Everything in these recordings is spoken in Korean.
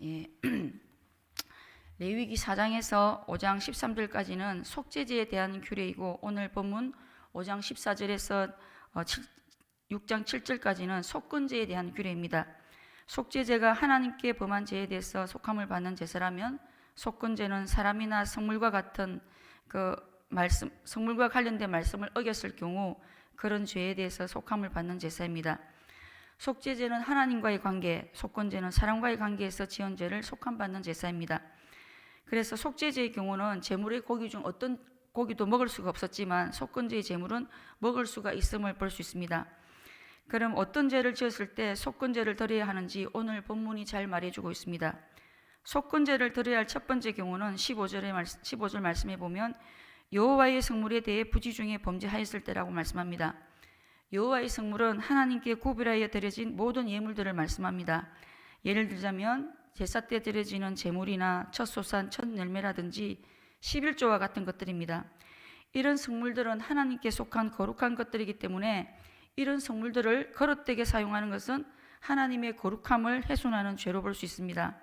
예. 레위기 4장에서 5장 13절까지는 속죄제에 대한 규례이고, 오늘 본문 5장 14절에서 6장 7절까지는 속건제에 대한 규례입니다. 속죄제가 하나님께 범한 죄에 대해서 속함을 받는 제사라면, 속건제는 사람이나 성물과 같은 성물과 관련된 말씀을 어겼을 경우 그런 죄에 대해서 속함을 받는 제사입니다. 속죄제는 하나님과의 관계, 속건제는 사람과의 관계에서 지은 죄를 속함받는 제사입니다. 그래서 속죄제의 경우는 제물의 고기 중 어떤 고기도 먹을 수가 없었지만 속건제의 제물은 먹을 수가 있음을 볼 수 있습니다. 그럼 어떤 죄를 지었을 때 속건제를 드려야 하는지 오늘 본문이 잘 말해주고 있습니다. 속건제를 드려야 할 첫 번째 경우는 15절 말씀에 보면 여호와의 성물에 대해 부지 중에 범죄하였을 때라고 말씀합니다. 여호와의 성물은 하나님께 구별하여 드려진 모든 예물들을 말씀합니다. 예를 들자면 제사 때 드려지는 제물이나 첫 소산, 첫 열매라든지 11조와 같은 것들입니다. 이런 성물들은 하나님께 속한 거룩한 것들이기 때문에 이런 성물들을 거릇되게 사용하는 것은 하나님의 거룩함을 훼손하는 죄로 볼 수 있습니다.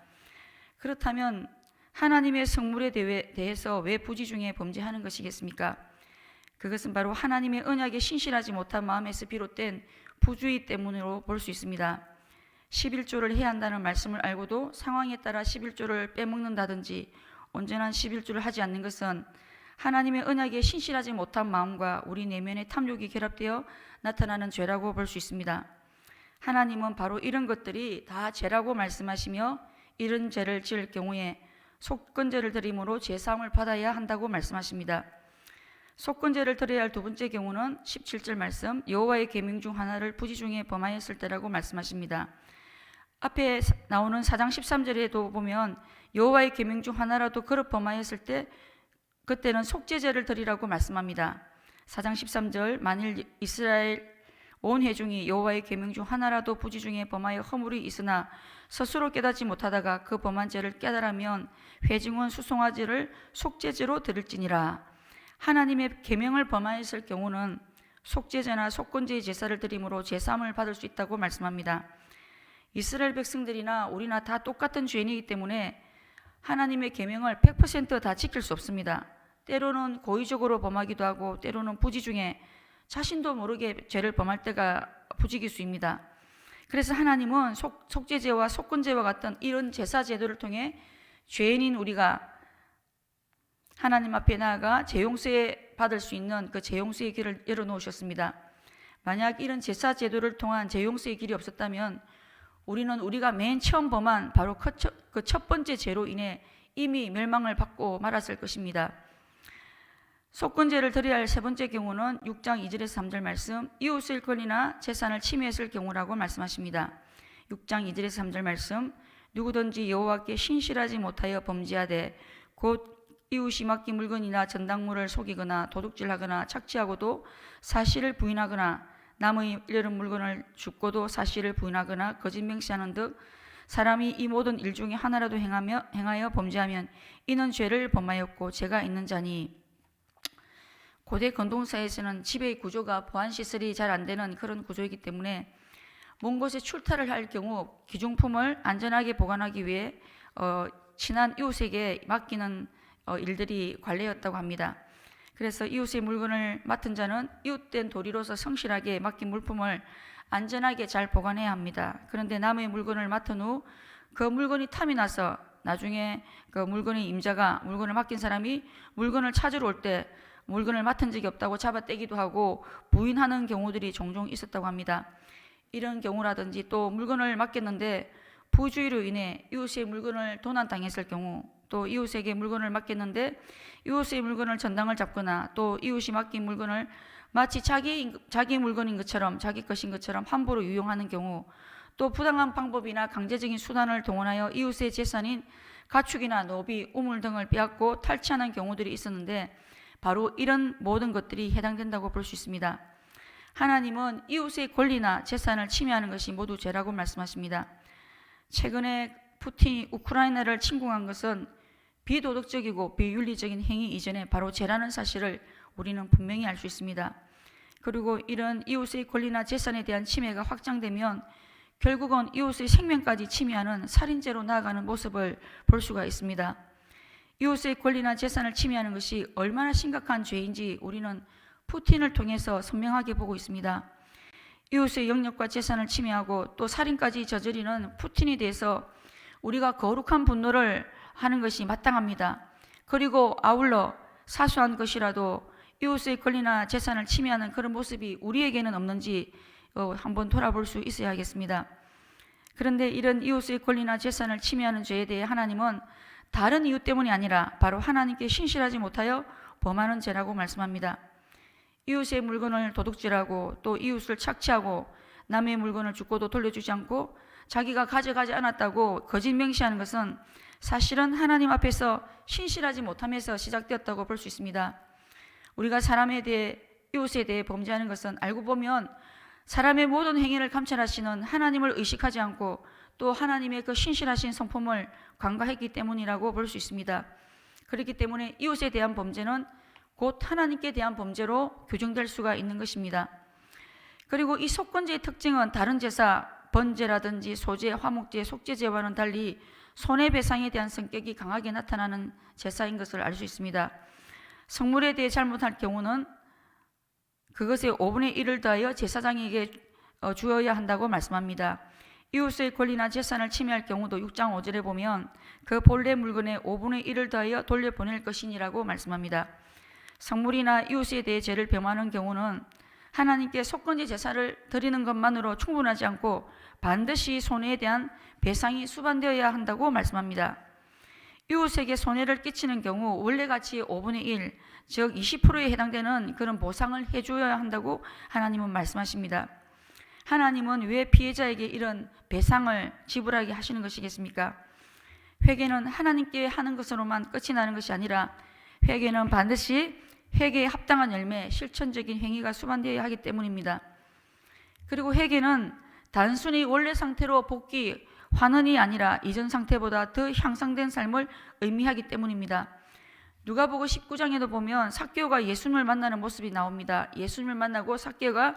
그렇다면 하나님의 성물에 대해서 왜 부지 중에 범죄하는 것이겠습니까? 그것은 바로 하나님의 언약에 신실하지 못한 마음에서 비롯된 부주의 때문으로 볼 수 있습니다. 11조를 해야 한다는 말씀을 알고도 상황에 따라 11조를 빼먹는다든지 온전한 11조를 하지 않는 것은 하나님의 언약에 신실하지 못한 마음과 우리 내면의 탐욕이 결합되어 나타나는 죄라고 볼 수 있습니다. 하나님은 바로 이런 것들이 다 죄라고 말씀하시며 이런 죄를 지을 경우에 속건제를 드림으로 제사함을 받아야 한다고 말씀하십니다. 속건제를 드려야 할 두 번째 경우는 17절 말씀, 여호와의 계명 중 하나를 부지 중에 범하였을 때라고 말씀하십니다. 앞에 나오는 4장 13절에도 보면 여호와의 계명 중 하나라도 그릇 범하였을 때 그때는 속죄제를 드리라고 말씀합니다. 4장 13절, 만일 이스라엘 온 회중이 여호와의 계명 중 하나라도 부지 중에 범하여 허물이 있으나 스스로 깨닫지 못하다가 그 범한 죄를 깨달으면 회중은 수송아지를 속죄제로 드릴지니라. 하나님의 계명을 범하였을 경우는 속죄제나 속건제의 제사를 드림으로 제사함을 받을 수 있다고 말씀합니다. 이스라엘 백성들이나 우리나 다 똑같은 죄인이기 때문에 하나님의 계명을 100% 다 지킬 수 없습니다. 때로는 고의적으로 범하기도 하고 때로는 부지 중에 자신도 모르게 죄를 범할 때가 부지기수입니다. 그래서 하나님은 속죄제와 속건제와 같은 이런 제사 제도를 통해 죄인인 우리가 하나님 앞에 나아가 재용서 받을 수 있는 그 재용서의 길을 열어놓으셨습니다. 만약 이런 제사 제도를 통한 재용서의 길이 없었다면 우리는 우리가 맨 처음 범한 바로 그 첫 번째 죄로 인해 이미 멸망을 받고 말았을 것입니다. 속건제를 드려야 할 세 번째 경우는 6장 2절에서 3절 말씀, 이웃의 권리나 재산을 침해했을 경우라고 말씀하십니다. 6장 2절에서 3절 말씀, 누구든지 여호와께 신실하지 못하여 범죄하되 곧 이웃이 맡긴 물건이나 전당물을 속이거나 도둑질하거나 착취하고도 사실을 부인하거나 남의 잃은 물건을 줍고도 사실을 부인하거나 거짓 맹세하는 듯 사람이 이 모든 일 중에 하나라도 행하여 범죄하면 이는 죄를 범하였고 죄가 있는 자니. 고대 건동사에서는 집의 구조가 보안시설이 잘 안 되는 그런 구조이기 때문에 먼 곳에 출타를 할 경우 기중품을 안전하게 보관하기 위해 친한 이웃에게 맡기는 일들이 관례였다고 합니다. 그래서 이웃의 물건을 맡은 자는 이웃된 도리로서 성실하게 맡긴 물품을 안전하게 잘 보관해야 합니다. 그런데 남의 물건을 맡은 후 그 물건이 탐이 나서 나중에 그 물건의 임자가 물건을 맡긴 사람이 물건을 찾으러 올 때 물건을 맡은 적이 없다고 잡아떼기도 하고 부인하는 경우들이 종종 있었다고 합니다. 이런 경우라든지 또 물건을 맡겼는데 부주의로 인해 이웃의 물건을 도난당했을 경우, 또 이웃에게 물건을 맡겼는데 이웃의 물건을 전당을 잡거나 또 이웃이 맡긴 물건을 마치 자기 물건인 것처럼 자기 것인 것처럼 함부로 유용하는 경우, 또 부당한 방법이나 강제적인 수단을 동원하여 이웃의 재산인 가축이나 노비, 우물 등을 빼앗고 탈취하는 경우들이 있었는데 바로 이런 모든 것들이 해당된다고 볼 수 있습니다. 하나님은 이웃의 권리나 재산을 침해하는 것이 모두 죄라고 말씀하십니다. 최근에 푸틴이 우크라이나를 침공한 것은 비도덕적이고 비윤리적인 행위 이전에 바로 죄라는 사실을 우리는 분명히 알 수 있습니다. 그리고 이런 이웃의 권리나 재산에 대한 침해가 확장되면 결국은 이웃의 생명까지 침해하는 살인죄로 나아가는 모습을 볼 수가 있습니다. 이웃의 권리나 재산을 침해하는 것이 얼마나 심각한 죄인지 우리는 푸틴을 통해서 선명하게 보고 있습니다. 이웃의 영역과 재산을 침해하고 또 살인까지 저지르는 푸틴에 대해서 우리가 거룩한 분노를 하는 것이 마땅합니다. 그리고 아울러 사소한 것이라도 이웃의 권리나 재산을 침해하는 그런 모습이 우리에게는 없는지 한번 돌아볼 수 있어야겠습니다. 그런데 이런 이웃의 권리나 재산을 침해하는 죄에 대해 하나님은 다른 이유 때문이 아니라 바로 하나님께 신실하지 못하여 범하는 죄라고 말씀합니다. 이웃의 물건을 도둑질하고 또 이웃을 착취하고 남의 물건을 죽고도 돌려주지 않고 자기가 가져가지 않았다고 거짓 맹세하는 것은 사실은 하나님 앞에서 신실하지 못함에서 시작되었다고 볼 수 있습니다. 우리가 사람에 대해 이웃에 대해 범죄하는 것은 알고 보면 사람의 모든 행위를 감찰하시는 하나님을 의식하지 않고 또 하나님의 그 신실하신 성품을 간과했기 때문이라고 볼 수 있습니다. 그렇기 때문에 이웃에 대한 범죄는 곧 하나님께 대한 범죄로 규정될 수가 있는 것입니다. 그리고 이 속건제의 특징은 다른 제사, 번제라든지 소제, 화목제, 속죄제와는 달리 손해배상에 대한 성격이 강하게 나타나는 제사인 것을 알 수 있습니다. 성물에 대해 잘못할 경우는 그것의 5분의 1을 더하여 제사장에게 주어야 한다고 말씀합니다. 이웃의 권리나 재산을 침해할 경우도 6장 5절에 보면 그 본래 물건의 5분의 1을 더하여 돌려보낼 것이니라고 말씀합니다. 성물이나 이웃에 대해 죄를 범하는 경우는 하나님께 속건제 제사를 드리는 것만으로 충분하지 않고 반드시 손해에 대한 배상이 수반되어야 한다고 말씀합니다. 이웃에게 손해를 끼치는 경우 원래 가치의 5분의 1, 즉 20%에 해당되는 그런 보상을 해줘야 한다고 하나님은 말씀하십니다. 하나님은 왜 피해자에게 이런 배상을 지불하게 하시는 것이겠습니까? 회개는 하나님께 하는 것으로만 끝이 나는 것이 아니라 회개는 반드시 회개에 합당한 열매, 실천적인 행위가 수반되어야 하기 때문입니다. 그리고 회개는 단순히 원래 상태로 복귀, 환원이 아니라 이전 상태보다 더 향상된 삶을 의미하기 때문입니다. 누가복음 19장에도 보면 삭개오가 예수님을 만나는 모습이 나옵니다. 예수님을 만나고 삭개오가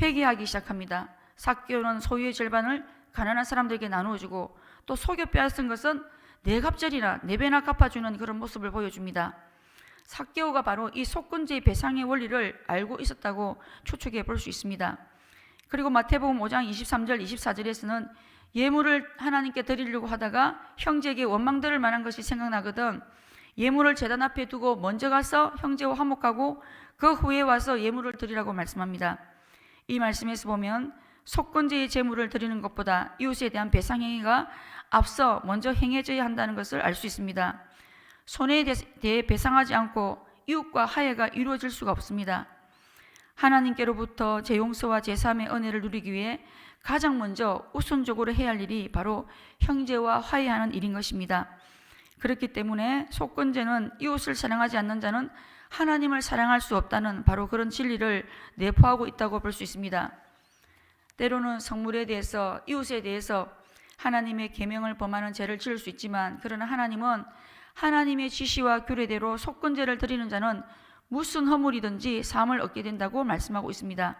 회개하기 시작합니다. 삭개오는 소유의 절반을 가난한 사람들에게 나누어 주고 또 속여 빼앗은 것은 네 갑절이나 네 배나 갚아주는 그런 모습을 보여줍니다. 삭개오가 바로 이 속건제의 배상의 원리를 알고 있었다고 추측해 볼 수 있습니다. 그리고 마태복음 5장 23절 24절에서는 예물을 하나님께 드리려고 하다가 형제에게 원망들을 만한 것이 생각나거든 예물을 제단 앞에 두고 먼저 가서 형제와 화목하고 그 후에 와서 예물을 드리라고 말씀합니다. 이 말씀에서 보면 속건제의 제물을 드리는 것보다 이웃에 대한 배상 행위가 앞서 먼저 행해져야 한다는 것을 알 수 있습니다. 손해에 대해 배상하지 않고 이웃과 화해가 이루어질 수가 없습니다. 하나님께로부터 제 용서와 제3의 은혜를 누리기 위해 가장 먼저 우선적으로 해야 할 일이 바로 형제와 화해하는 일인 것입니다. 그렇기 때문에 속건제는 이웃을 사랑하지 않는 자는 하나님을 사랑할 수 없다는 바로 그런 진리를 내포하고 있다고 볼 수 있습니다. 때로는 성물에 대해서 이웃에 대해서 하나님의 계명을 범하는 죄를 지을 수 있지만 그러나 하나님은 하나님의 지시와 규례대로 속건제를 드리는 자는 무슨 허물이든지 사함을 얻게 된다고 말씀하고 있습니다.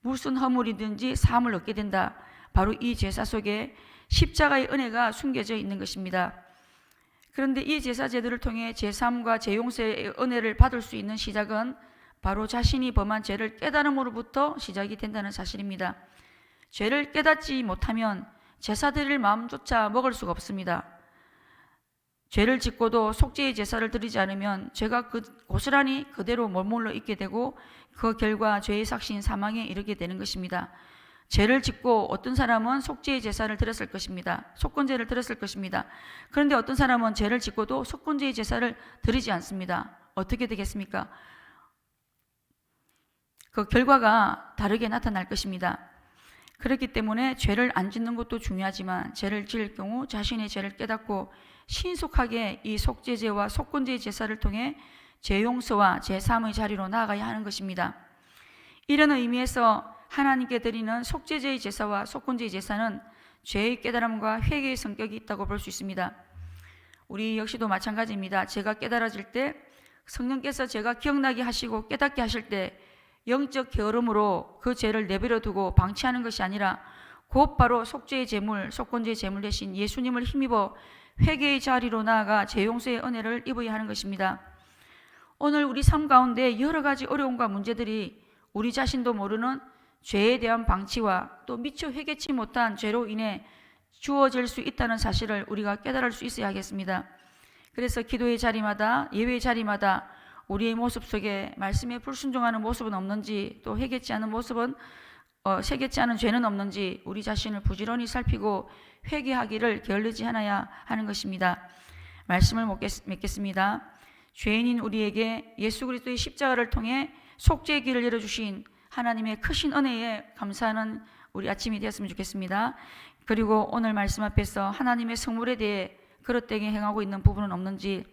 무슨 허물이든지 사함을 얻게 된다. 바로 이 제사 속에 십자가의 은혜가 숨겨져 있는 것입니다. 그런데 이 제사제들을 통해 제사함과 제용서의 은혜를 받을 수 있는 시작은 바로 자신이 범한 죄를 깨달음으로부터 시작이 된다는 사실입니다. 죄를 깨닫지 못하면 제사 드릴 마음조차 먹을 수가 없습니다. 죄를 짓고도 속죄의 제사를 드리지 않으면 죄가 고스란히 그대로 머물러 있게 되고 그 결과 죄의 삭신 사망에 이르게 되는 것입니다. 죄를 짓고 어떤 사람은 속죄의 제사를 드렸을 것입니다. 속건제를 드렸을 것입니다. 그런데 어떤 사람은 죄를 짓고도 속건제의 제사를 드리지 않습니다. 어떻게 되겠습니까? 그 결과가 다르게 나타날 것입니다. 그렇기 때문에 죄를 안 짓는 것도 중요하지만 죄를 지을 경우 자신의 죄를 깨닫고 신속하게 이 속죄제와 속건제의 제사를 통해 죄용서와 제사함의 자리로 나아가야 하는 것입니다. 이런 의미에서 하나님께 드리는 속죄제의 제사와 속건제의 제사는 죄의 깨달음과 회개의 성격이 있다고 볼 수 있습니다. 우리 역시도 마찬가지입니다. 제가 깨달아질 때 성령께서 제가 기억나게 하시고 깨닫게 하실 때 영적 게으름으로 그 죄를 내버려 두고 방치하는 것이 아니라 곧 바로 속죄의 제물, 속건제의 제물 대신 예수님을 힘입어 회개의 자리로 나아가 재용서의 은혜를 입어야 하는 것입니다. 오늘 우리 삶 가운데 여러 가지 어려움과 문제들이 우리 자신도 모르는 죄에 대한 방치와 또 미처 회개치 못한 죄로 인해 주어질 수 있다는 사실을 우리가 깨달을 수 있어야 하겠습니다. 그래서 기도의 자리마다, 예배의 자리마다 우리의 모습 속에 말씀에 불순종하는 모습은 없는지, 또 회개치 않은 모습은 회개치 않은 죄는 없는지 우리 자신을 부지런히 살피고 회개하기를 게을르지 않아야 하는 것입니다. 말씀을 맺겠습니다. 죄인인 우리에게 예수 그리스도의 십자가를 통해 속죄의 길을 열어주신 하나님의 크신 은혜에 감사하는 우리 아침이 되었으면 좋겠습니다. 그리고 오늘 말씀 앞에서 하나님의 성물에 대해 그릇되게 행하고 있는 부분은 없는지,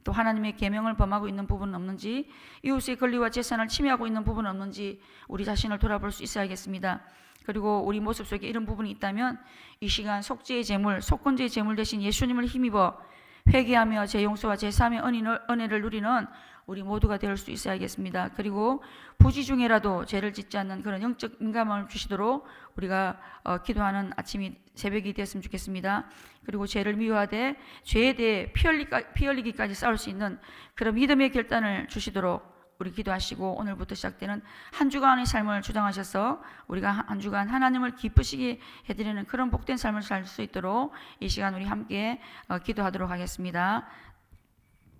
또 하나님의 계명을 범하고 있는 부분은 없는지, 이웃의 권리와 재산을 침해하고 있는 부분은 없는지 우리 자신을 돌아볼 수 있어야겠습니다. 그리고 우리 모습 속에 이런 부분이 있다면 이 시간 속죄의 제물, 속건제의 제물 대신 예수님을 힘입어 회개하며 제 용서와 제 삶의 은혜를 누리는 우리 모두가 될 수 있어야겠습니다. 그리고 부지 중에라도 죄를 짓지 않는 그런 영적 민감함을 주시도록 우리가 기도하는 아침이 새벽이 되었으면 좋겠습니다. 그리고 죄를 미워하되 죄에 대해 피 흘리기까지 싸울 수 있는 그런 믿음의 결단을 주시도록 우리 기도하시고, 오늘부터 시작되는 한 주간의 삶을 주장하셔서 우리가 한 주간 하나님을 기쁘시게 해드리는 그런 복된 삶을 살 수 있도록 이 시간 우리 함께 기도하도록 하겠습니다.